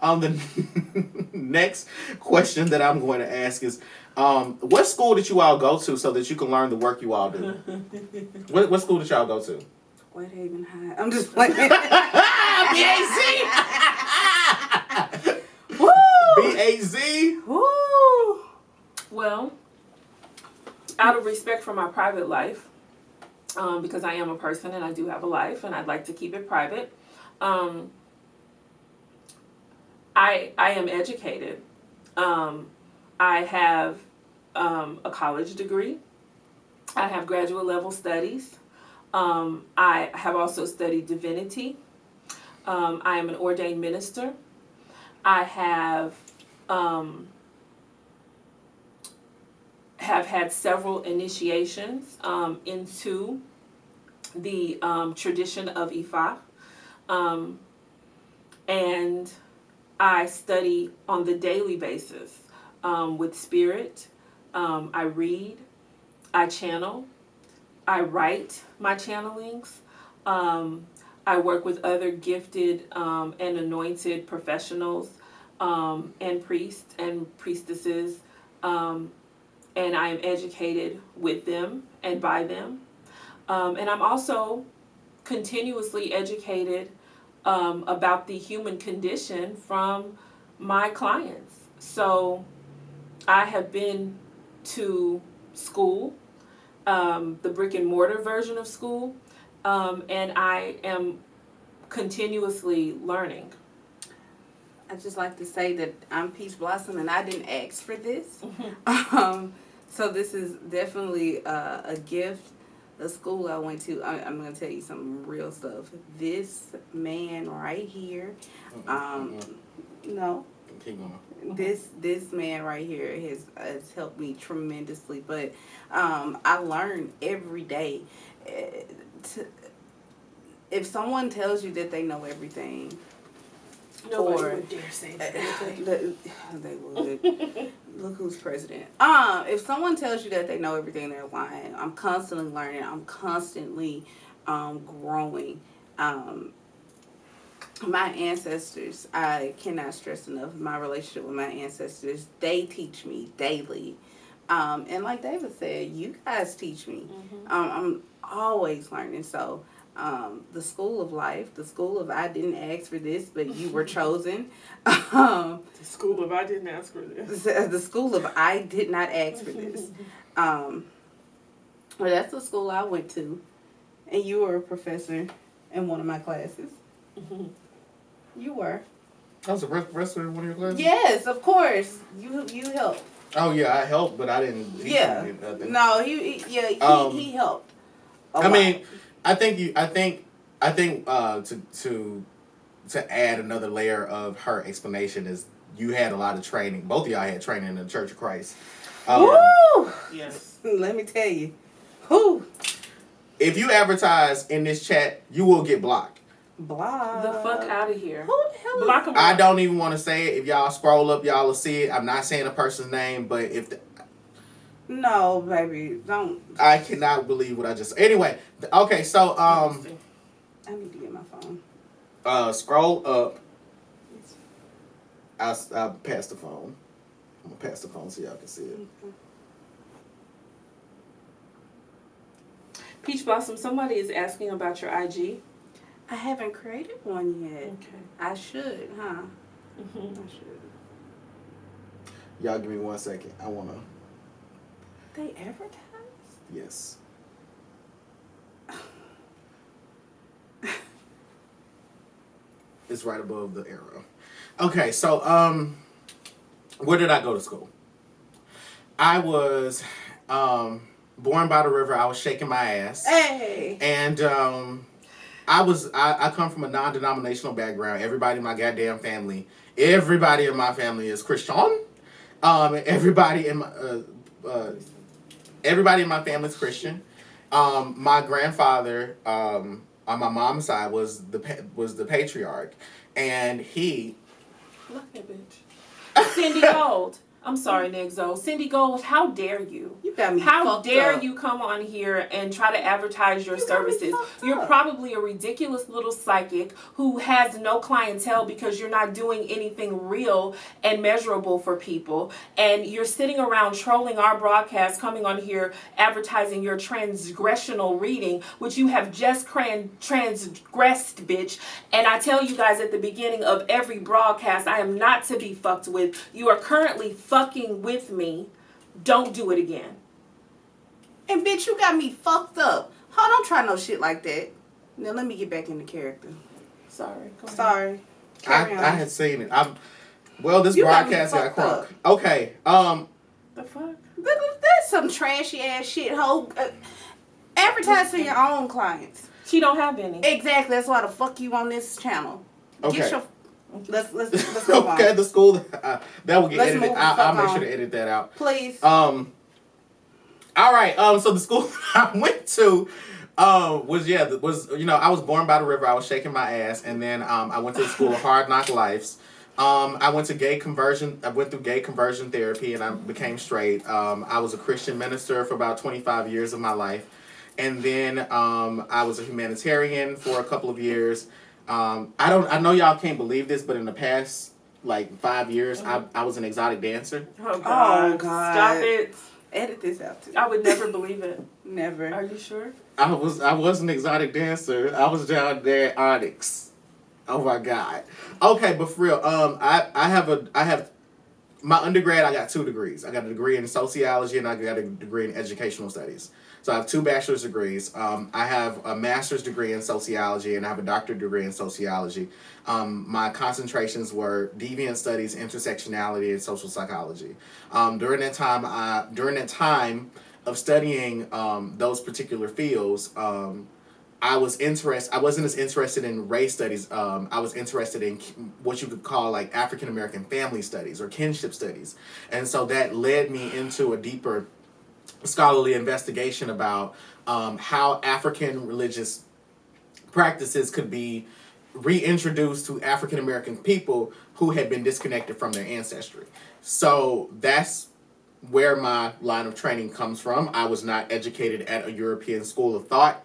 The next question that I'm going to ask is, what school did you all go to so that you can learn the work you all do? What school did y'all go to? Whitehaven High. I'm just playing. BAZ. Woo! BAZ. Woo! Well, out of respect for my private life, because I am a person and I do have a life and I'd like to keep it private, I am educated. I have a college degree. I have graduate level studies. I have also studied divinity. I am an ordained minister. I have had several initiations into the tradition of Ifa. And I study on the daily basis with spirit. I read, I channel, I write my channelings. I work with other gifted and anointed professionals and priests and priestesses, and I am educated with them and by them. And I'm also continuously educated about the human condition from my clients. So I have been to school, the brick and mortar version of school, and I am continuously learning. I just like to say that I'm Peach Blossom and I didn't ask for this. So this is definitely a gift. The school I went to, I'm going to tell you some real stuff. This man right here, no. Keep going. This man right here has helped me tremendously. But I learn every day. If someone tells you that they know everything, Nobody would dare say that. they would. Look who's president. If someone tells you that they know everything, they're lying. I'm constantly learning. I'm constantly growing. My ancestors, I cannot stress enough my relationship with my ancestors. They teach me daily. And like David said, you guys teach me. I'm always learning. So the school of life, the school of I didn't ask for this, but you were chosen. The school of I didn't ask for this. The school of I did not ask for this. Well, that's the school I went to. And you were a professor in one of my classes. You were. I was a professor in one of your classes? Yes, of course. You helped. Oh, yeah, I helped, but I didn't teach him nothing. No, he helped. I mean, I think to add another layer of her explanation is you had a lot of training. Both of y'all had training in the Church of Christ. Woo! Yes. Let me tell you. Who? If you advertise in this chat, you will get blocked. Block. The fuck out of here. Who the hell is Block 'em. I don't even want to say it. If y'all scroll up, y'all will see it. I'm not saying a person's name, but if No, baby, don't. I cannot believe what I just. Anyway, okay, so I need to get my phone. scroll up. I'll pass the phone. I'm gonna pass the phone so y'all can see it. Okay. Peach Blossom, somebody is asking about your IG. I haven't created one yet. Okay. I should, huh? Mm-hmm. I should. Y'all give me 1 second. I wanna. They advertise? Yes. It's right above the arrow. Okay, so where did I go to school? I was born by the river. I was shaking my ass. Hey. And I come from a non-denominational background. Everybody in my goddamn family, everybody in my family is Christian. Everybody in my family is Christian. My grandfather on my mom's side was the patriarch, and he. Look that bitch. Cindy Gold. I'm sorry, Nexo. Cindy Gold, how dare you? You got me How fucked dare up. you come on here and try to advertise your You got me services? fucked You're up. probably a ridiculous little psychic who has no clientele because you're not doing anything real and measurable for people. And you're sitting around trolling our broadcast, coming on here advertising your transgressional reading, which you have just transgressed, bitch. And I tell you guys at the beginning of every broadcast, I am not to be fucked with. You are currently fucking with me. Don't do it again. And bitch, you got me fucked up. Hold on, try no shit like that. Now let me get back into character. Sorry. Go ahead. Sorry. I Carry on. had seen it. This You got me broadcast got fucked crunk. up. Okay. The fuck? That's some trashy ass shit, ho. Advertise for your own clients. She don't have any. Exactly. That's why the fuck you on this channel. Okay. Get your. Let's move Okay, on. the school that will get Let's edited. move the I'll fuck make sure on. to edit that out. Please. All right. So the school I went to I was born by the river. I was shaking my ass, and then I went to the school of Hard Knock Lives. I went through gay conversion therapy, and I became straight. I was a Christian minister for about 25 years of my life, and then I was a humanitarian for a couple of years. I know y'all can't believe this, but in the past like 5 years, I was an exotic dancer. Oh God. Oh, God. Stop it. Edit this out too. I would never believe it. Never. Are you sure? I was an exotic dancer. I was down there at Onyx. Oh my God. Okay, but for real, I have my undergrad. I got 2 degrees. I got a degree in sociology and I got a degree in educational studies. So I have 2 bachelor's degrees. I have a master's degree in sociology and I have a doctorate degree in sociology. My concentrations were deviant studies, intersectionality, and social psychology. During that time of studying those particular fields, I wasn't as interested in race studies. I was interested in what you could call like African American family studies or kinship studies. And so that led me into a deeper scholarly investigation about how African religious practices could be reintroduced to African American people who had been disconnected from their ancestry. So that's where my line of training comes from. I was not educated at a European school of thought.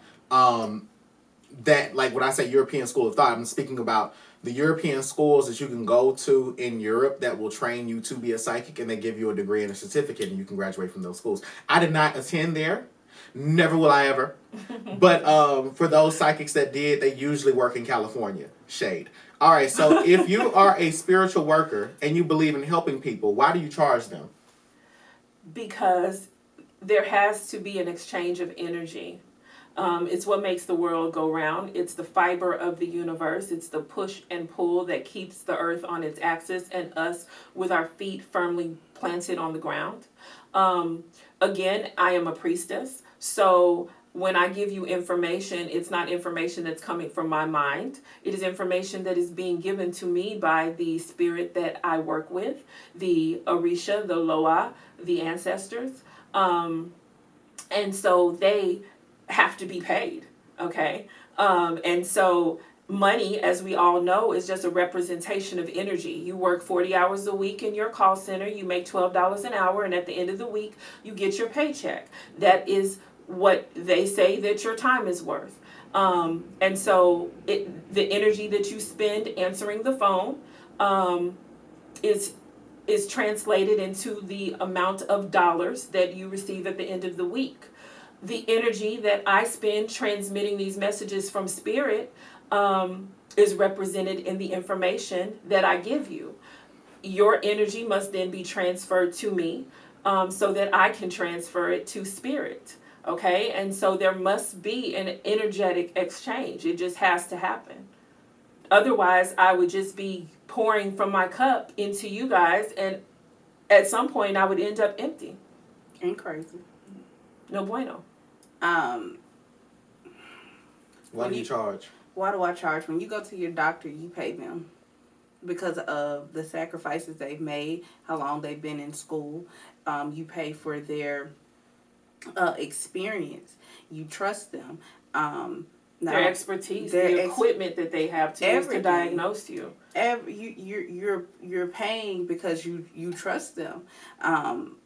That, like, when I say European school of thought, I'm speaking about the European schools that you can go to in Europe that will train you to be a psychic, and they give you a degree and a certificate, and you can graduate from those schools. I did not attend there. Never will I ever. But for those psychics that did, they usually work in California. Shade. All right, so if you are a spiritual worker and you believe in helping people, why do you charge them? Because there has to be an exchange of energy. It's what makes the world go round. It's the fiber of the universe. It's the push and pull that keeps the earth on its axis and us with our feet firmly planted on the ground. Again, I am a priestess. So when I give you information, it's not information that's coming from my mind. It is information that is being given to me by the spirit that I work with, the Orisha, the Loa, the ancestors. And so they have to be paid, okay? And so money, as we all know, is just a representation of energy. You work 40 hours a week in your call center, you make $12 an hour, and at the end of the week, you get your paycheck. That is what they say that your time is worth. And so the energy that you spend answering the phone is translated into the amount of dollars that you receive at the end of the week. The energy that I spend transmitting these messages from spirit is represented in the information that I give you. Your energy must then be transferred to me so that I can transfer it to spirit. Okay? And so there must be an energetic exchange. It just has to happen. Otherwise, I would just be pouring from my cup into you guys, and at some point I would end up empty. Ain't crazy. No bueno. Why do you charge? Why do I charge? When you go to your doctor, you pay them because of the sacrifices they've made, how long they've been in school. You pay for their experience. You trust them. No, their expertise, their the equipment that they have to use to everything. diagnose you. You're paying because you trust them.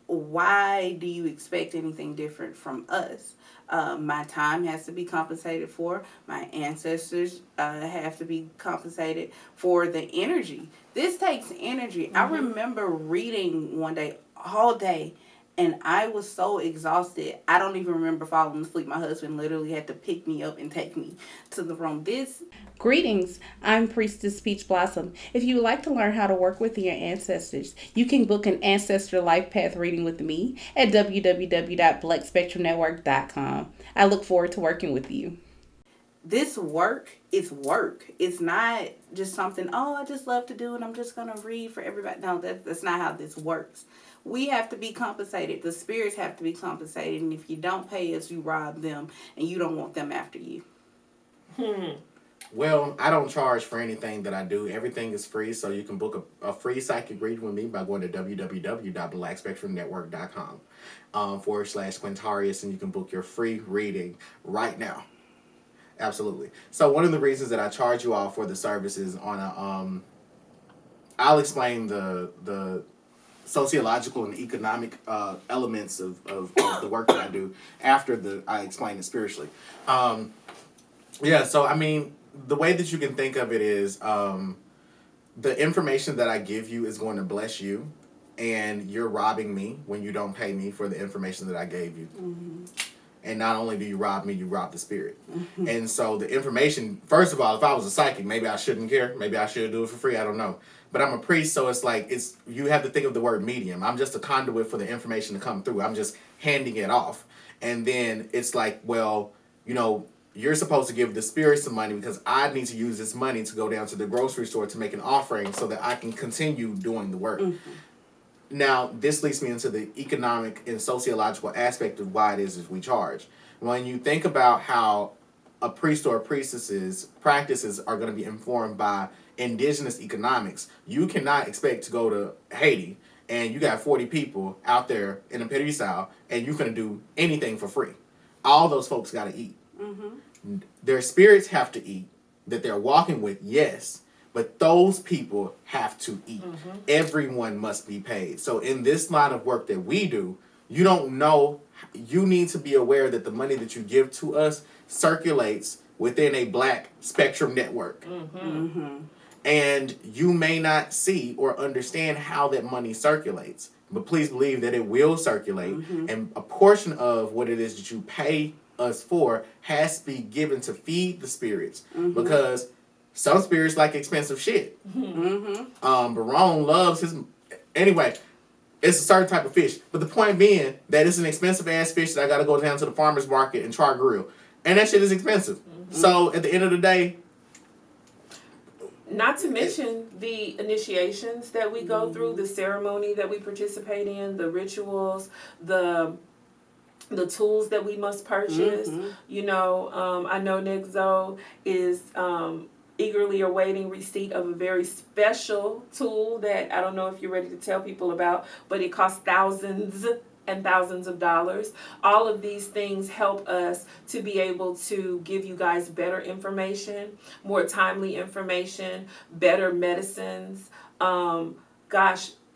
Why do you expect anything different from us? My time has to be compensated for. My ancestors have to be compensated for the energy. This takes energy. I remember reading one day all day, and I was so exhausted. I don't even remember falling asleep. My husband literally had to pick me up and take me to the room. Greetings, I'm Priestess Peach Blossom. If you would like to learn how to work with your ancestors, you can book an Ancestor Life Path reading with me at www.blackspectrumnetwork.com. I look forward to working with you. This work is work. It's not just something, oh, I just love to do and I'm just going to read for everybody. No, that's not how this works. We have to be compensated. The spirits have to be compensated. And if you don't pay us, you rob them and you don't want them after you. Well, I don't charge for anything that I do. Everything is free, so you can book a free psychic reading with me by going to www.blackspectrumnetwork.com /Quintarius, and you can book your free reading right now. Absolutely. So one of the reasons that I charge you all for the services on a, I'll explain the sociological and economic elements of the work that I do after I explain it spiritually. Yeah, so I mean, the way that you can think of it is the information that I give you is going to bless you, and you're robbing me when you don't pay me for the information that I gave you. Mm-hmm. And not only do you rob me, you rob the spirit. Mm-hmm. And so the information, first of all, if I was a psychic, maybe I shouldn't care. Maybe I should do it for free. I don't know. But I'm a priest, so it's like, you have to think of the word medium. I'm just a conduit for the information to come through. I'm just handing it off. And then it's like, well, you're supposed to give the spirit some money because I need to use this money to go down to the grocery store to make an offering so that I can continue doing the work. Mm-hmm. Now, this leads me into the economic and sociological aspect of why it is we charge. When you think about how a priest or a priestess's practices are going to be informed by indigenous economics, you cannot expect to go to Haiti and you got 40 people out there in a pity style and you're going to do anything for free. All those folks got to eat. Mm-hmm. Their spirits have to eat that they're walking with, yes, but those people have to eat. Mm-hmm. Everyone must be paid. So in this line of work that we do, you don't know, you need to be aware that the money that you give to us circulates within a black spectrum network. Mm-hmm. Mm-hmm. And you may not see or understand how that money circulates, but please believe that it will circulate. Mm-hmm. And a portion of what it is that you pay us for has to be given to feed the spirits. Mm-hmm. Because some spirits like expensive shit. Mm-hmm. Barone loves his... Anyway, it's a certain type of fish. But the point being that it's an expensive ass fish that I got to go down to the farmer's market and try grill. And that shit is expensive. Mm-hmm. So at the end of the day... Not to mention the initiations that we go through, the ceremony that we participate in, the rituals, the tools that we must purchase. Mm-hmm. I know Nexo is eagerly awaiting receipt of a very special tool that I don't know if you're ready to tell people about, but it costs thousands and thousands of dollars. All of these things help us to be able to give you guys better information, more timely information, better medicines.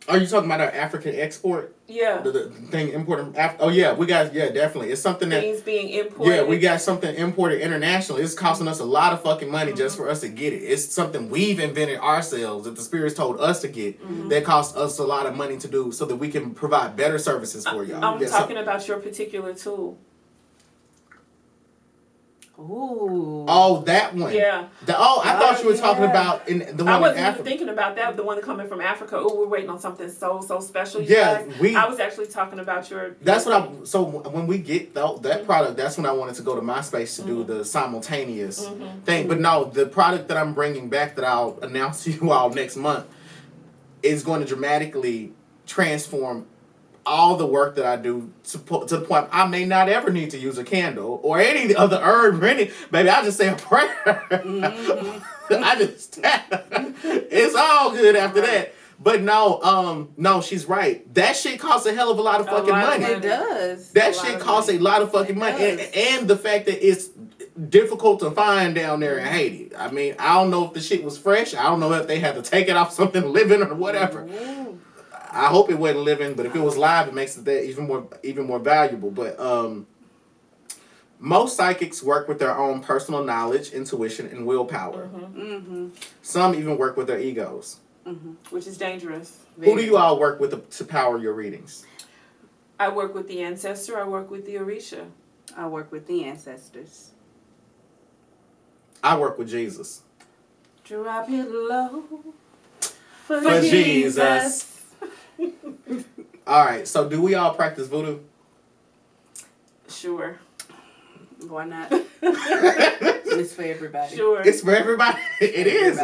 Are you talking about our African export? Yeah. The thing imported. We got, definitely. It's something that... Things being imported. Yeah, we got something imported internationally. It's costing us a lot of fucking money just for us to get it. It's something we've invented ourselves that the spirits told us to get that costs us a lot of money to do so that we can provide better services for y'all. I'm talking about your particular tool. Ooh. Oh, that one. Yeah. I thought you were talking about the one in Africa. I wasn't even thinking about that, the one coming from Africa. Oh, we're waiting on something so special. Yeah, I was actually talking about your... That's what so when we get that product, that's when I wanted to go to MySpace to do the simultaneous thing. But no, the product that I'm bringing back that I'll announce to you all next month is going to dramatically transform all the work that I do to the point I may not ever need to use a candle or any other herb or any. Baby, I just say a prayer. Mm-hmm. It's all good after that. But no, she's right. That shit costs a hell of a lot of fucking money. It does. That shit costs a lot of fucking money. And the fact that difficult to find down there in Haiti. I mean, I don't know if the shit was fresh. I don't know if they had to take it off something living or whatever. Ooh. I hope it wasn't living, but if it was live, it makes it that even more valuable. But most psychics work with their own personal knowledge, intuition, and willpower. Some even work with their egos. Which is dangerous. Who do you all work with to power your readings? I work with the ancestor. I work with the Orisha. I work with the ancestors. I work with Jesus. Drop it low For Jesus. All right, so do we all practice voodoo? Sure. Why not? It's for everybody. Sure. It's for everybody. It is.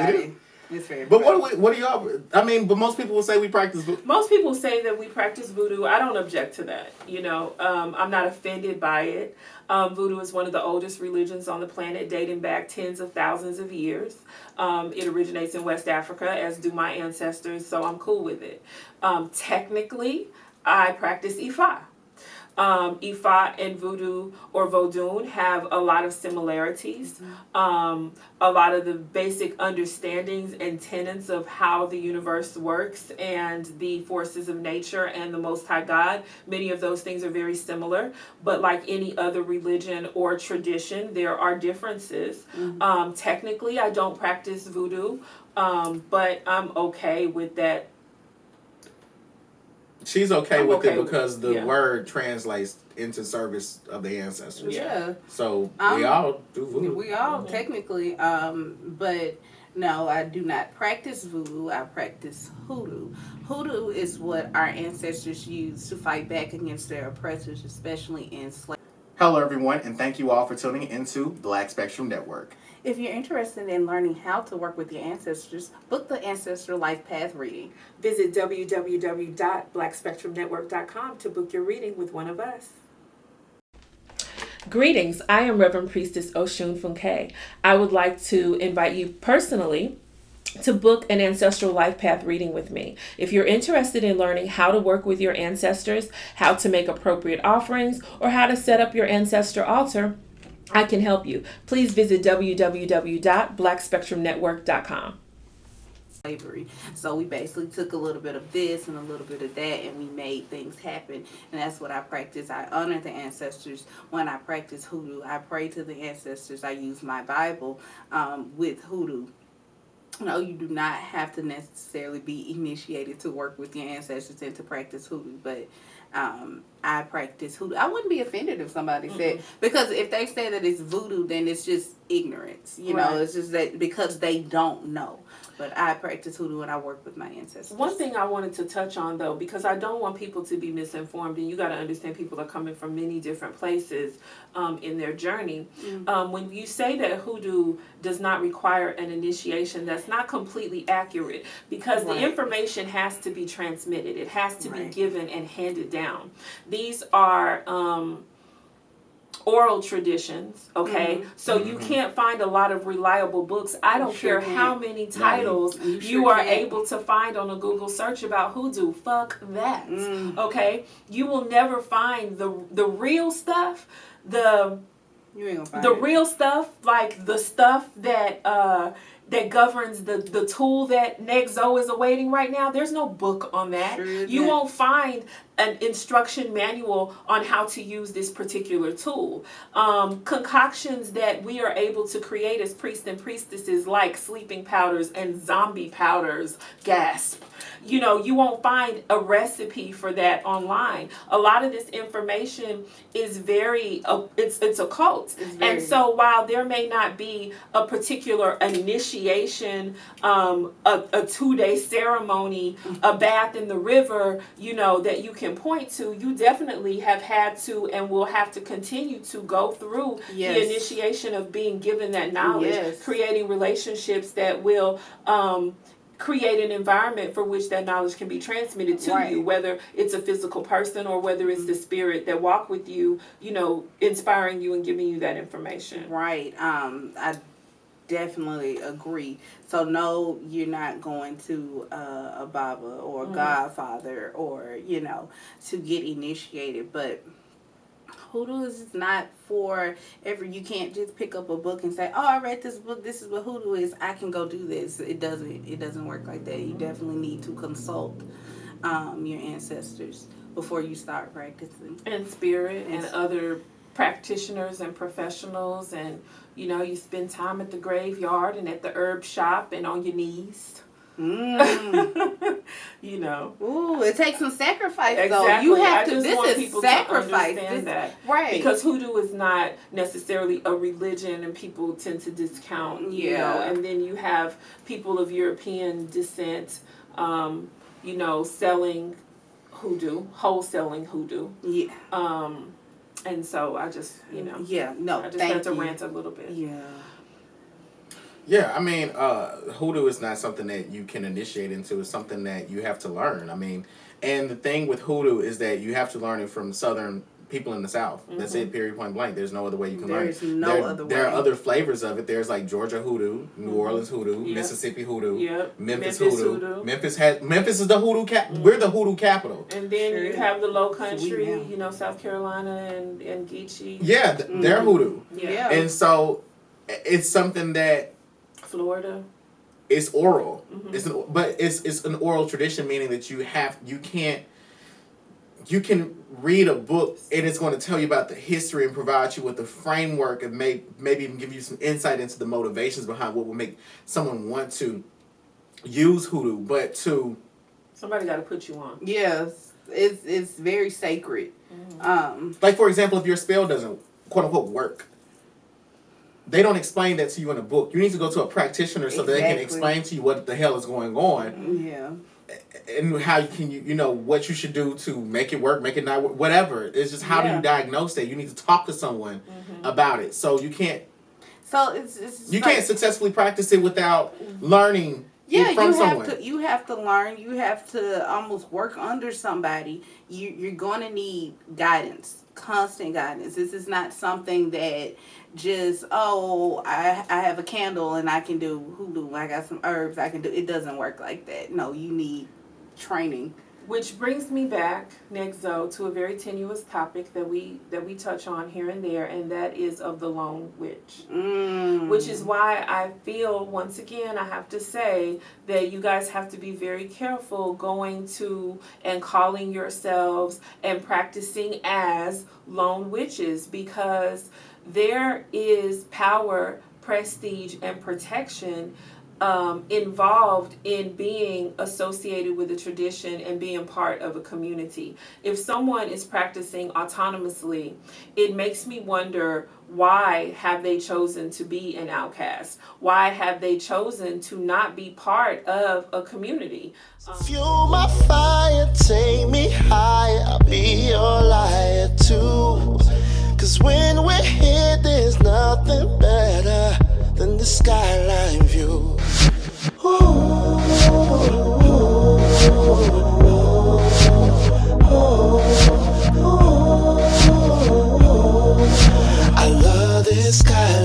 It's for everybody. But what do y'all? I mean, but most people will say we practice voodoo. Most people say that we practice voodoo. I don't object to that. You know, I'm not offended by it. Voodoo is one of the oldest religions on the planet, dating back tens of thousands of years. It originates in West Africa, as do my ancestors, so I'm cool with it. Technically, I practice Ifa. Ifa and voodoo or Vodun have a lot of similarities. A lot of the basic understandings and tenets of how the universe works and the forces of nature and the Most High God, many of those things are very similar. But like any other religion or tradition, there are differences. Technically, I don't practice voodoo, but I'm okay with that. She's okay I'm with okay it with because it. the Yeah. word translates into service of the ancestors. Yeah. So we all do voodoo. We all technically, but no, I do not practice voodoo. I practice hoodoo. Hoodoo is what our ancestors used to fight back against their oppressors, especially in slavery. Hello, everyone, and thank you all for tuning into Black Spectrum Network. If you're interested in learning how to work with your ancestors, book the Ancestor Life Path reading. Visit www.blackspectrumnetwork.com to book your reading with one of us. Greetings, I am Reverend Priestess Osun Funke. I would like to invite you personally to book an Ancestral Life Path reading with me. If you're interested in learning how to work with your ancestors, how to make appropriate offerings, or how to set up your ancestor altar, I can help you. Please visit www.blackspectrumnetwork.com. Slavery. So we basically took a little bit of this and a little bit of that, and we made things happen. And that's what I practice. I honor the ancestors when I practice hoodoo. I pray to the ancestors. I use my Bible with hoodoo. No, you do not have to necessarily be initiated to work with your ancestors and to practice hoodoo, but I practice hoodoo. I wouldn't be offended if somebody said, because if they say that it's voodoo, then it's just ignorance. You know, it's just that because they don't know. But I practice hoodoo and I work with my ancestors. One thing I wanted to touch on, though, because I don't want people to be misinformed, and you got to understand people are coming from many different places in their journey. When you say that hoodoo does not require an initiation, that's not completely accurate, because the information has to be transmitted. It has to be given and handed down. These are oral traditions, okay? So you can't find a lot of reliable books. I don't care how many titles you are able to find on a Google search about hoodoo. Fuck that, okay? You will never find the real stuff, you ain't gonna find the real stuff, like the stuff that that governs the tool that Nexo is awaiting right now. There's no book on that. You won't find an instruction manual on how to use this particular tool. Concoctions that we are able to create as priests and priestesses, like sleeping powders and zombie powders, gasp. You know, you won't find a recipe for that online. A lot of this information is very, it's occult. And so while there may not be a particular initiation, a 2-day ceremony, a bath in the river, you know, that you can point to, you definitely have had to and will have to continue to go through the initiation of being given that knowledge, creating relationships that will create an environment for which that knowledge can be transmitted to you, whether it's a physical person or whether it's the spirit that walk with you, you know, inspiring you and giving you that information. I definitely agree. So no, you're not going to a Baba or a Godfather or, you know, to get initiated, but Hoodoo is not for you can't just pick up a book and say, oh, I read this book, this is what hoodoo is, I can go do this. It doesn't work like that. You definitely need to consult your ancestors before you start practicing. And spirit and other practitioners and professionals, and you spend time at the graveyard and at the herb shop and on your knees. Ooh, it takes some sacrifice exactly. though. You have to. This is sacrifice. That. Right? Because hoodoo is not necessarily a religion, and people tend to discount. And then you have people of European descent, selling hoodoo, wholesaling hoodoo. Yeah. And so I just, Yeah. No. I just had to rant a little bit. Yeah. Yeah, I mean, hoodoo is not something that you can initiate into. It's something that you have to learn. I mean, and the thing with hoodoo is that you have to learn it from Southern people in the South. Mm-hmm. That's it, period, point blank. There's no other way you can learn it. There's no other way. There are other flavors of it. There's like Georgia hoodoo, New Orleans hoodoo, Mississippi hoodoo, Memphis hoodoo. Memphis is the hoodoo We're the hoodoo capital. And then you have the Low Country, South Carolina and Geechee. Yeah, they're hoodoo. Yeah. And so it's something that Florida. It's oral. Mm-hmm. It's an oral tradition, meaning that you can read a book and it's going to tell you about the history and provide you with the framework and maybe even give you some insight into the motivations behind what will make someone want to use hoodoo, but somebody got to put you on. Yes, it's very sacred. Mm-hmm. Like for example, if your spell doesn't quote unquote work, they don't explain that to you in a book. You need to go to a practitioner so that they can explain to you what the hell is going on. Yeah. And how what you should do to make it work, make it not work, whatever. It's just how do you diagnose that? You need to talk to someone about it. So you can't. So it's you can't successfully practice it without learning. From someone. You have to learn. You have to almost work under somebody. You're going to need guidance, constant guidance. This is not something that just, I have a candle and I can do hoodoo. I got some herbs I can do. It doesn't work like that. No, you need training. Which brings me back, next though, to a very tenuous topic that we touch on here and there, and that is of the lone witch. Which is why I feel, once again, I have to say that you guys have to be very careful going to and calling yourselves and practicing as lone witches, because there is power, prestige, and protection involved in being associated with a tradition and being part of a community. If someone is practicing autonomously, it makes me wonder, why have they chosen to be an outcast? Why have they chosen to not be part of a community? Fuel my fire, take me higher, I'll be your liar too. 'Cause when we're here, there's nothing better than the skyline view. I love this skyline.